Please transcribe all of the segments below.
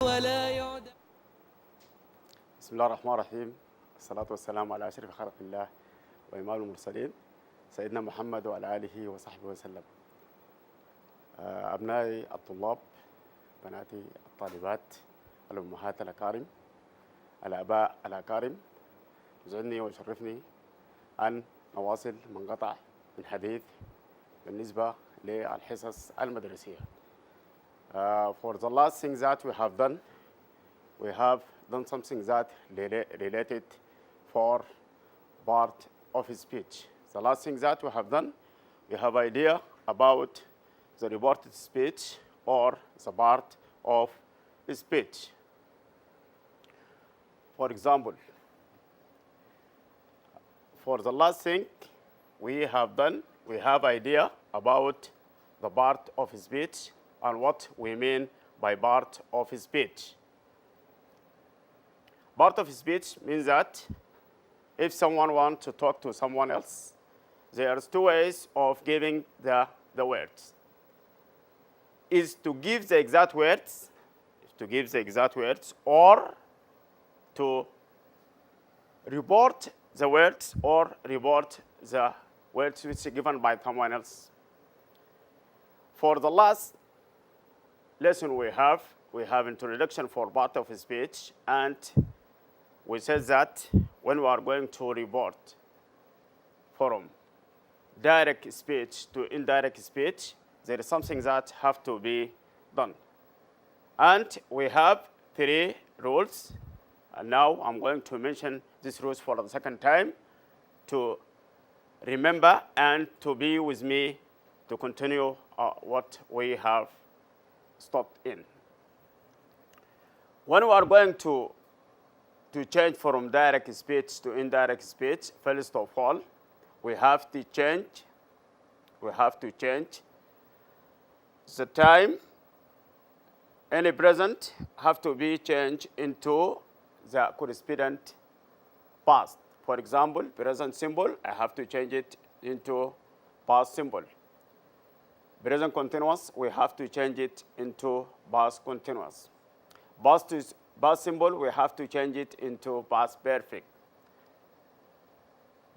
ولا يعد. بسم الله الرحمن الرحيم. الصلاة والسلام على أشرف خلق الله وإمام المرسلين سيدنا محمد وعلى آله وصحبه وسلم. أبنائي الطلاب، بناتي الطالبات، الأمهات الأكارم، الآباء الأكارم، يسعدني ويشرفني أن نواصل منقطع من حديث بالنسبة للحصص المدرسية. For the last thing that we have done something that related for part of speech. The last thing that we have done, we have idea about the reported speech or the part of speech. For example, for the last thing we have done, we have idea about the part of speech and what we mean by part of speech. Part of speech means that if someone wants to talk to someone else, there are two ways of giving the words. Is to give the exact words, or to report the words or report the words which are given by someone else. For the last lesson we have introduction for part of speech, and we said that when we are going to report from direct speech to indirect speech, there is something that have to be done. And we have 3 rules. And now I'm going to mention these rules for the second time to remember and to be with me to continue what we have stopped in. When we are going to change from direct speech to indirect speech, first of all, we have to change the time. Any present have to be changed into the corresponding past. For example, present symbol, I have to change it into past symbol. Present continuous, we have to change it into past continuous. Past symbol, we have to change it into past perfect.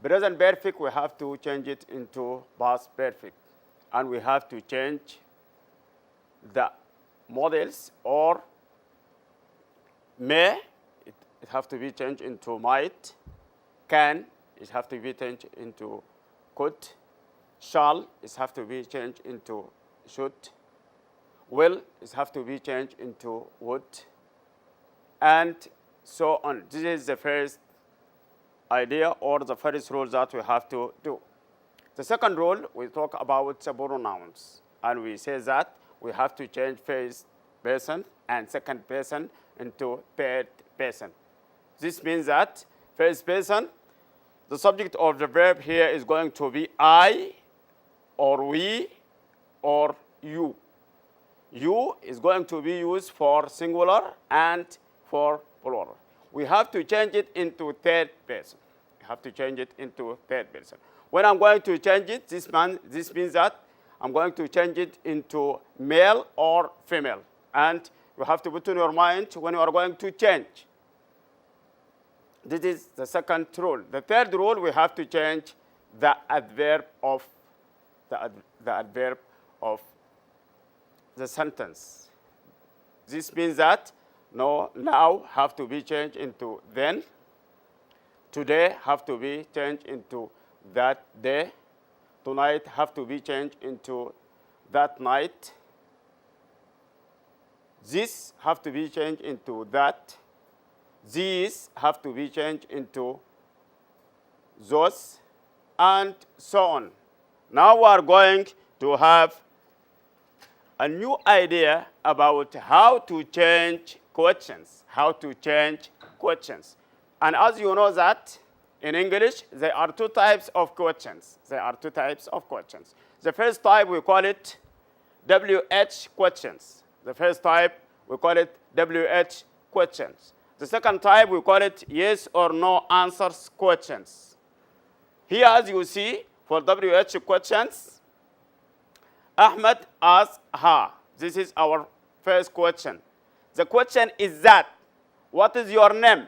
Present perfect, we have to change it into past perfect. And we have to change the models, or may, it have to be changed into might. Can, it have to be changed into could. Shall, it have to be changed into should. Will, it have to be changed into would. And so on. This is the first idea or the first rule that we have to do. The second rule, we talk about the pronouns. And we say that we have to change first person and second person into third person. This means that first person, the subject of the verb here is going to be I, or we, or you. You is going to be used for singular and for plural. We have to change it into third person. When I'm going to change it, this means that I'm going to change it into male or female. And you have to put in your mind when you are going to change. This is the second rule. The third rule, we have to change the adverb of the sentence. This means that now have to be changed into then. Today have to be changed into that day. Tonight have to be changed into that night. This have to be changed into that. These have to be changed into those, and so on. Now we are going to have a new idea about how to change questions. And as you know that in English, there are 2 types of questions. The first type, we call it WH questions. The second type, we call it yes or no answers questions. Here, as you see, for WH questions, Ahmed asked her. This is our first question. The question is that, what is your name?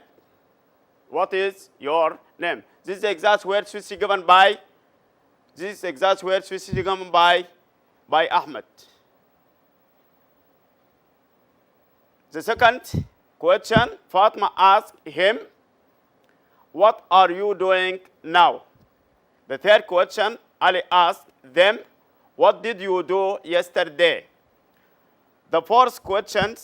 What is your name? This is the exact word which is given by, Ahmed. The second question, Fatima asked him, what are you doing now? The third question, Ali asked them, what did you do yesterday? The fourth question,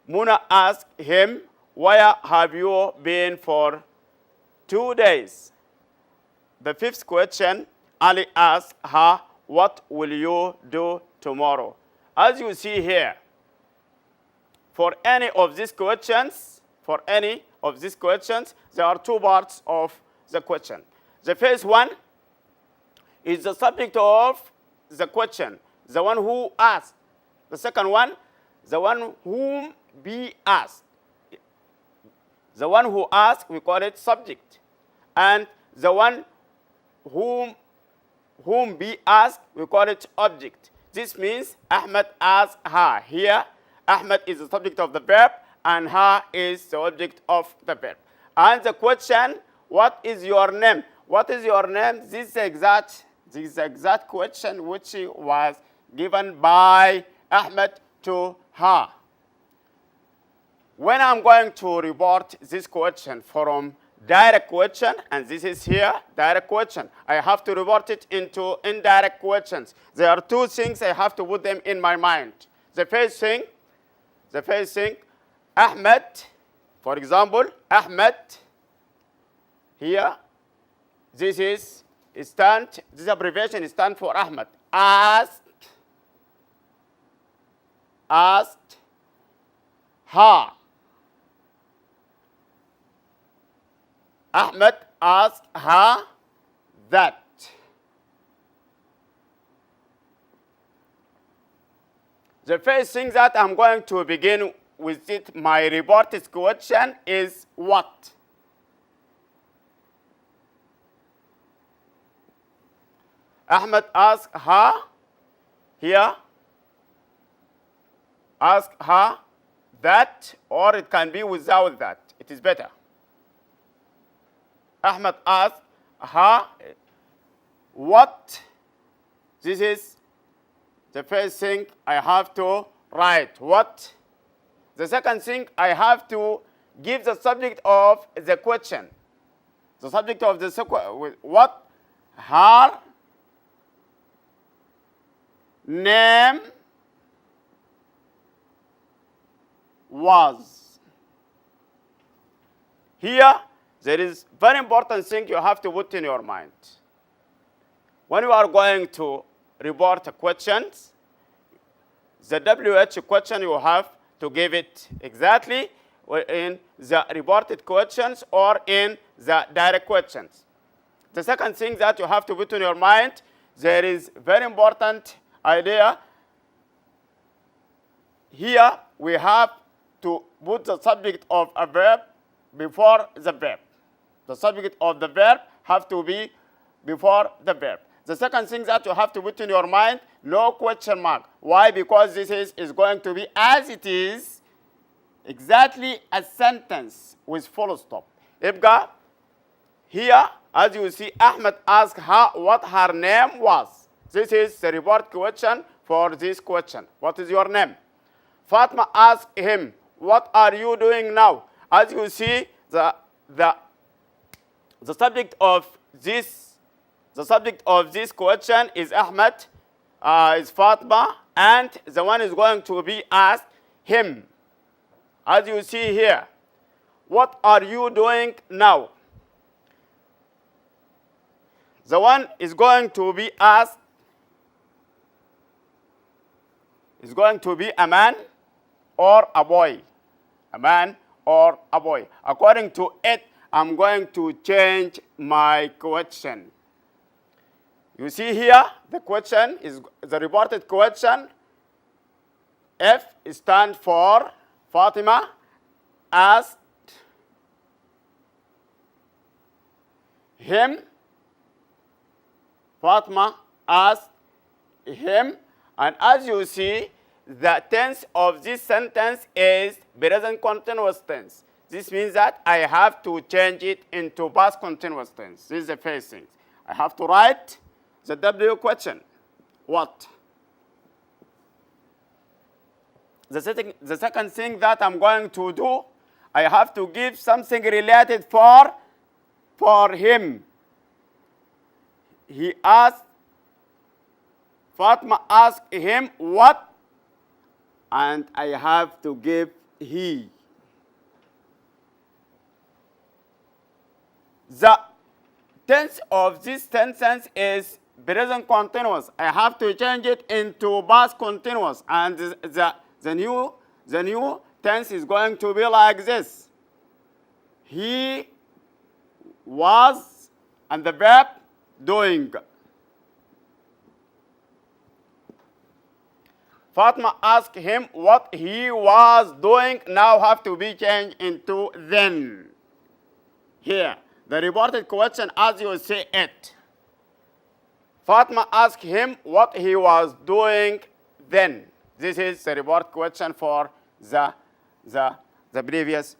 Muna asked him, where have you been for 2 days? The fifth question, Ali asked her, what will you do tomorrow? As you see here, for any of these questions, there are two parts of the question. The first one is the subject of the question, the one who asked. The second one, the one whom be asked. The one who asked, we call it subject. And the one whom be asked, we call it object. This means Ahmed asked her. Here, Ahmed is the subject of the verb, and her is the object of the verb. And the question, what is your name? What is your name? This is the exact question which was given by Ahmed to her. When I'm going to report this question from direct question, and this is here, direct question, I have to report it into indirect questions. There are two things I have to put them in my mind. The first thing, Ahmed, for example, Ahmed, here, this abbreviation stands for Ahmed. Asked her. Ahmed asked her that. The first thing that I'm going to begin with my reported question is what? Ahmed asked her here, ask her that, or it can be without that. It is better. Ahmed asked her what? This is the first thing I have to write. What? The second thing, I have to give the subject of the question. The subject of the what? Her name was. Here, there is very important thing you have to put in your mind. When you are going to report questions, the WH question you have to give it exactly in the reported questions or in the direct questions. The second thing that you have to put in your mind, there is very important idea. Here we have to put the subject of a verb before the verb. The subject of the verb have to be before the verb. The second thing that you have to put in your mind, no question mark. Why? Because this is going to be as it is, exactly a sentence with full stop. Ibga, here, as you see, Ahmed asked her what her name was. This is the report question for this question. What is your name? Fatima asked him, what are you doing now? As you see, the subject of this question is Ahmed, is Fatima, and the one is going to be asked him. As you see here, what are you doing now? The one is going to be asked is going to be a man or a boy. A man or a boy. According to it, I'm going to change my question. You see here, the question is the reported question. F stands for Fatima asked him. Fatima asked him. And as you see, the tense of this sentence is present continuous tense. This means that I have to change it into past continuous tense. This is the first thing. I have to write the W question. What? The second thing that I'm going to do, I have to give something related for him. He asked, Fatma asked him what? And I have to give he. The tense of this sentence is present continuous. I have to change it into past continuous, and the new tense is going to be like this. He was, and the verb doing. Fatma asked him what he was doing. Now have to be changed into then. Here, the reported question as you say it. Fatma asked him what he was doing then. This is the report question for the previous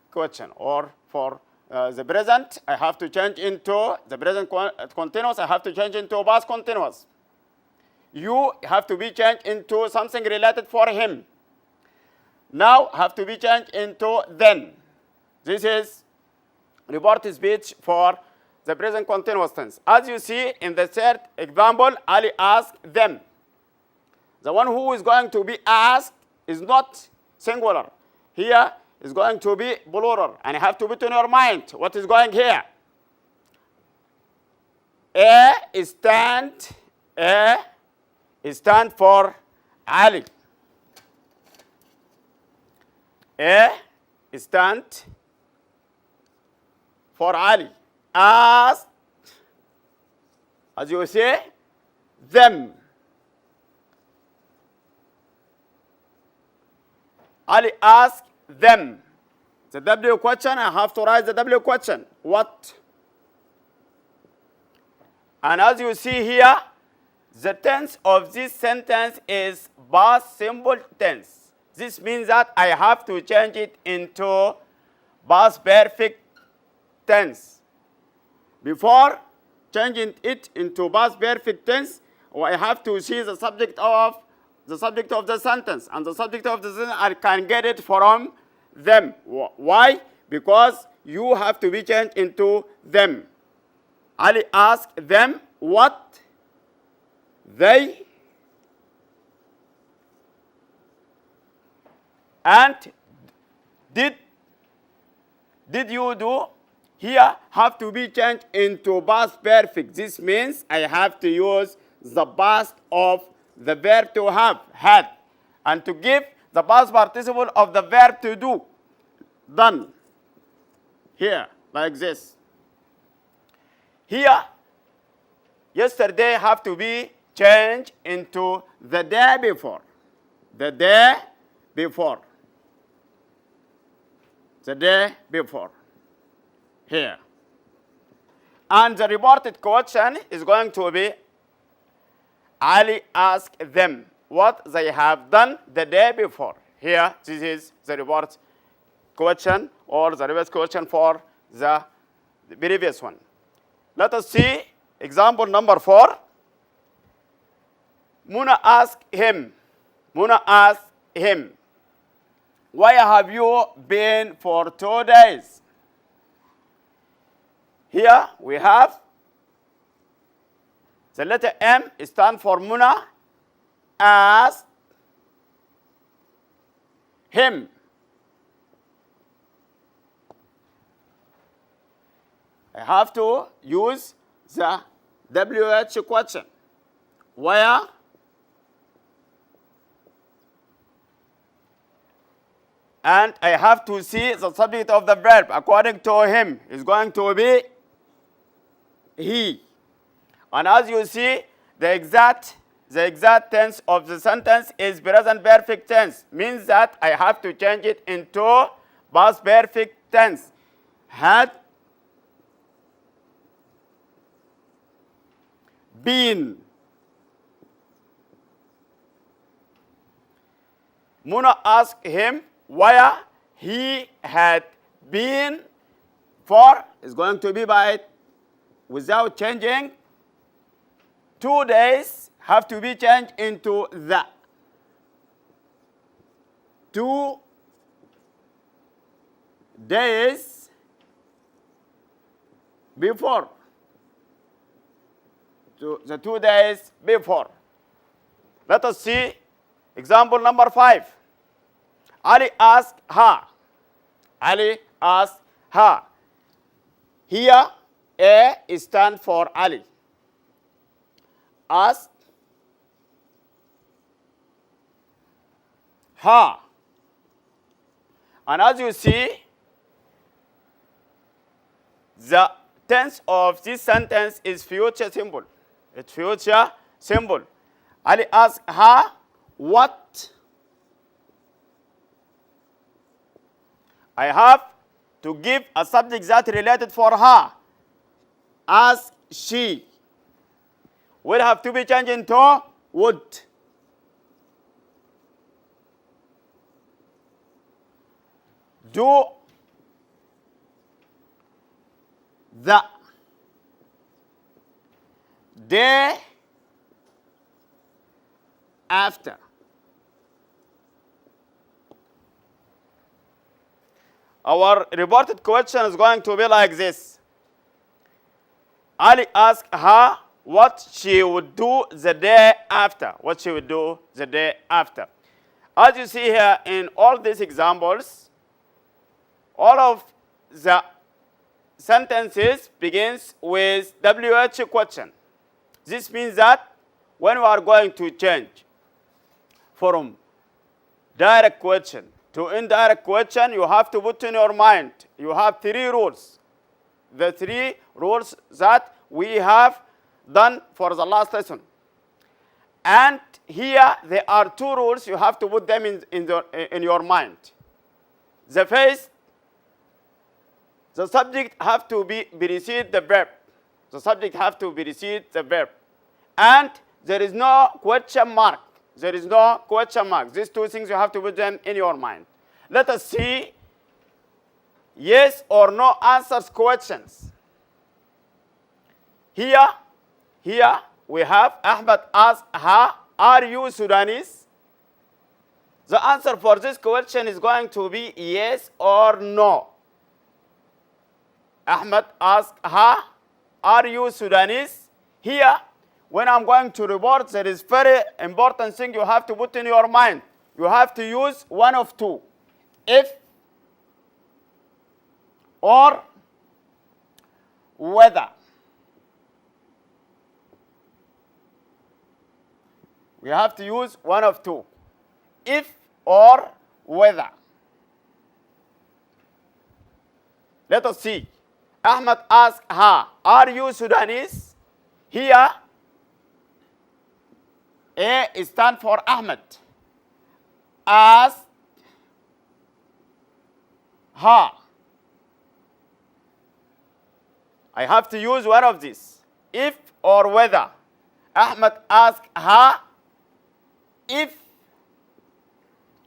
question. Or for the present, I have to change into the present continuous. I have to change into past continuous. You have to be changed into something related for him. Now have to be changed into then. This is report speech for the present continuous tense. As you see in the third example, Ali asked them. The one who is going to be asked is not singular. Here is going to be plural. And you have to put in your mind what is going here. A stand for Ali. A stand for Ali. As you say, them. Ali asked them. The W question, I have to write the W question. What? And as you see here, the tense of this sentence is past simple tense. This means that I have to change it into past perfect tense. Before changing it into past perfect tense, I have to see the subject of the sentence. And the subject of the sentence, I can get it from them. Why? Because you have to be changed into them. Ali asked them what they and did you do. Here have to be changed into past perfect. This means I have to use the past of the verb to have, had, and to give the past participle of the verb to do, done. Here, like this. Here, yesterday have to be changed into the day before. The day before. The day before. Here. And the reported question is going to be Ali asked them what they have done the day before. Here, this is the report question or the reverse question for the previous one. Let us see example number 4. Muna asked him. Muna asked him, where have you been for 2 days? Here we have the letter M stands for Muna asked him. I have to use the WH question. Where? And I have to see the subject of the verb. According to him, is going to be he. And as you see, the exact tense of the sentence is present perfect tense. Means that I have to change it into past perfect tense. Had been. Muna asked him where he had been for. Is going to be by without changing. 2 days have to be changed into the. 2 days before. The 2 days before. Let us see example number 5. Ali asked her. Ali asked her. Here, A stands for Ali. Asked her. And as you see, the tense of this sentence is future simple. It's future simple. Ali asked her what. I have to give a subject that related for her. Ask she. Will have to be changed into would. Do the day after. Our reported question is going to be like this. Ali asked her what she would do the day after. What she would do the day after. As you see here in all these examples, all of the sentences begins with WH question. This means that when we are going to change from direct question to indirect question, you have to put in your mind. You have 3 rules. The 3 rules that we have done for the last lesson. And here there are 2 rules. You have to put them in your mind. The first, the subject have to be precede the verb. The subject have to precede the verb. And there is no question mark. There is no question mark. These 2 things you have to put them in your mind. Let us see yes or no answers questions. Here we have Ahmed asked her, are you Sudanese? The answer for this question is going to be yes or no. Ahmed asked her, are you Sudanese? Here, when I'm going to report, there is very important thing you have to put in your mind. You have to use one of 2. If or whether. We have to use one of 2. If or whether. Let us see. Ahmed asked her, are you Sudanese? Here, A stands for Ahmed. Asked her. I have to use one of these. If or whether. Ahmed asked her if.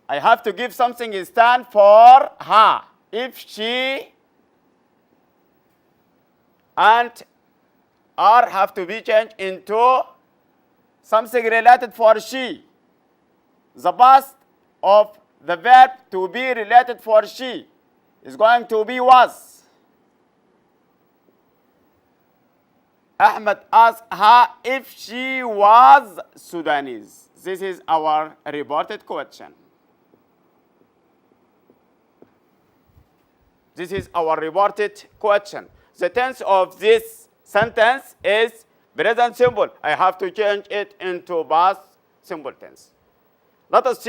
I have to give something that stands for her. If she and are have to be changed into something related for she. The past of the verb to be related for she is going to be was. Ahmed asked her if she was Sudanese. This is our reported question. This is our reported question. The tense of this sentence is present simple. I have to change it into past simple tense. Let us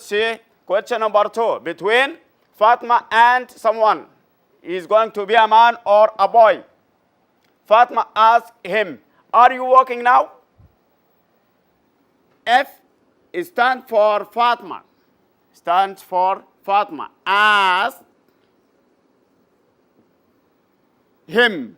see question number 2. Between Fatma and someone. He is going to be a man or a boy. Fatma asked him, are you working now? F stands for Fatma. Stands for Fatma. Asked him.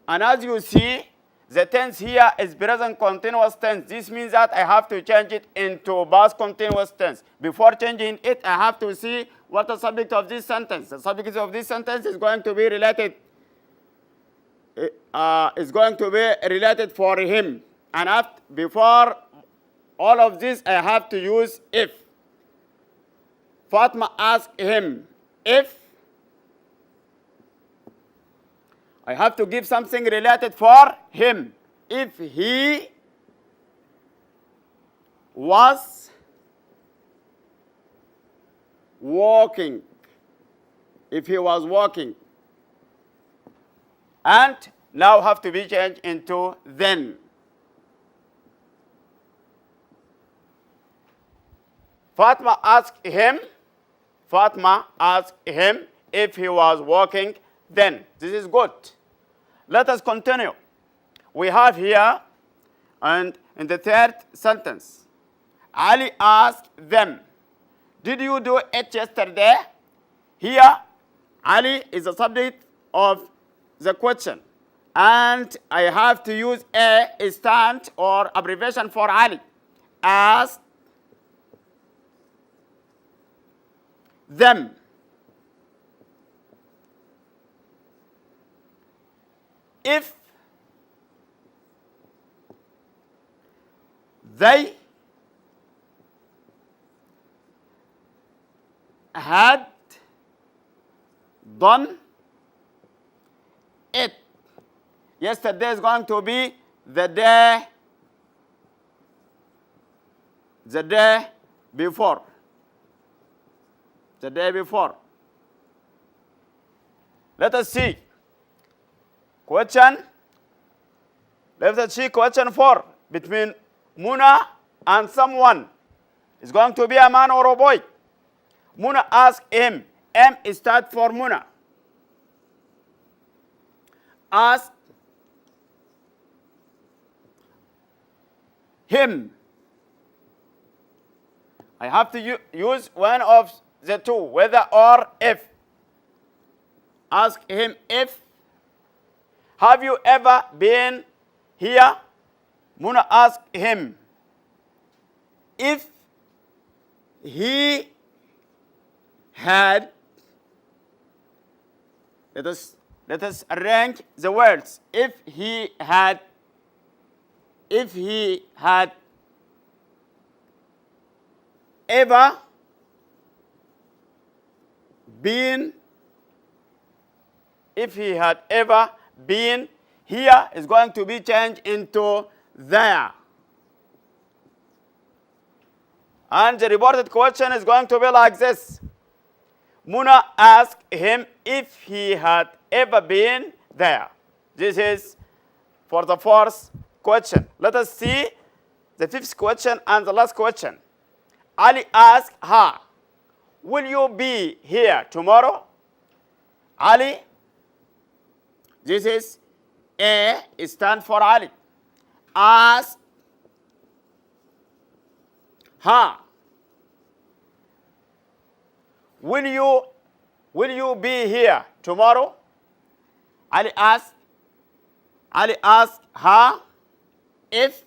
And as you see, The tense here is present continuous tense. This means that I have to change it into past continuous tense. Before changing it, I have to see what the subject of this sentence. The subject of this sentence is going to be related. Is going to be related for him. And before all of this, I have to use if. Fatma asked him if. I have to give something related for him. If he was walking. If he was walking. And now have to be changed into then. Fatma asked him if he was walking then. This is good. Let us continue. We have here, and in the third sentence, Ali asked them, did you do it yesterday? Here, Ali is the subject of the question. And I have to use a stand or abbreviation for Ali. Ask them. If they had done it. Yesterday is going to be the day before. The day before. Let us see. Question. Let us see question 4. Between Muna and someone. It's going to be a man or a boy. Muna asked him. M stands for Muna. Ask him. I have to use one of the two, whether or if. Ask him if. Have you ever been here? Muna asked him. If he had, let us arrange the words. If he had ever been, here is going to be changed into there. And the reported question is going to be like this. Muna asked him if he had ever been there. This is for the fourth question. Let us see the fifth question and the last question. Ali asked her, will you be here tomorrow? Ali, this is A, stands for Ali. Ask her, will you be here tomorrow? Ali asked her if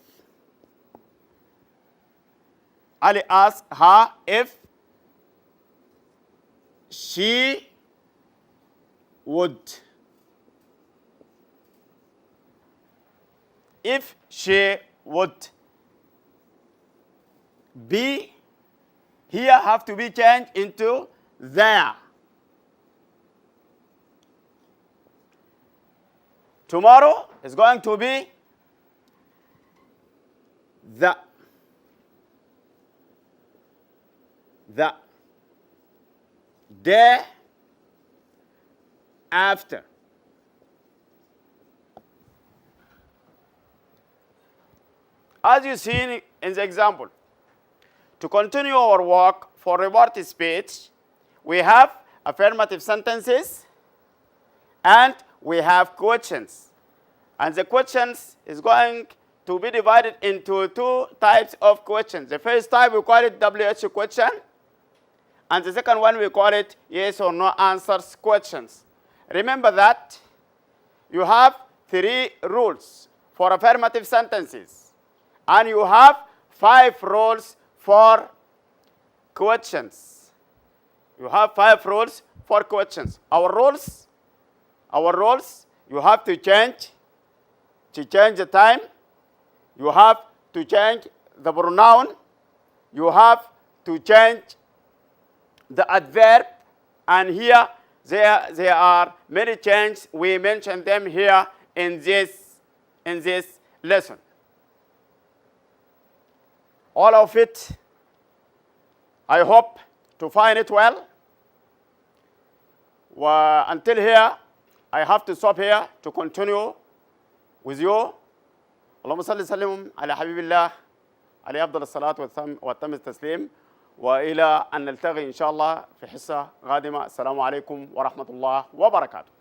she would. If she would be, here have to be changed into there. Tomorrow is going to be the day after. As you see in the example, to continue our work for reported speech, we have affirmative sentences and we have questions. And the questions is going to be divided into two types of questions. The first type we call it WH question, and the second one we call it yes or no answers questions. Remember that you have 3 rules for affirmative sentences. And you have 5 rules for questions. You have 5 rules for questions. Our rules, you have to change the time. You have to change the pronoun. You have to change the adverb. And here, there are many changes. We mentioned them here in this lesson. All of it, I hope to find it well. Until here, I have to stop here to continue with you. اللهم صل وسلم على حبيب الله عليه أفضل الصلاة وأتم التسليم، وإلى أن نلتقي إن شاء الله في حصة قادمة. السلام عليكم ورحمة الله وبركاته.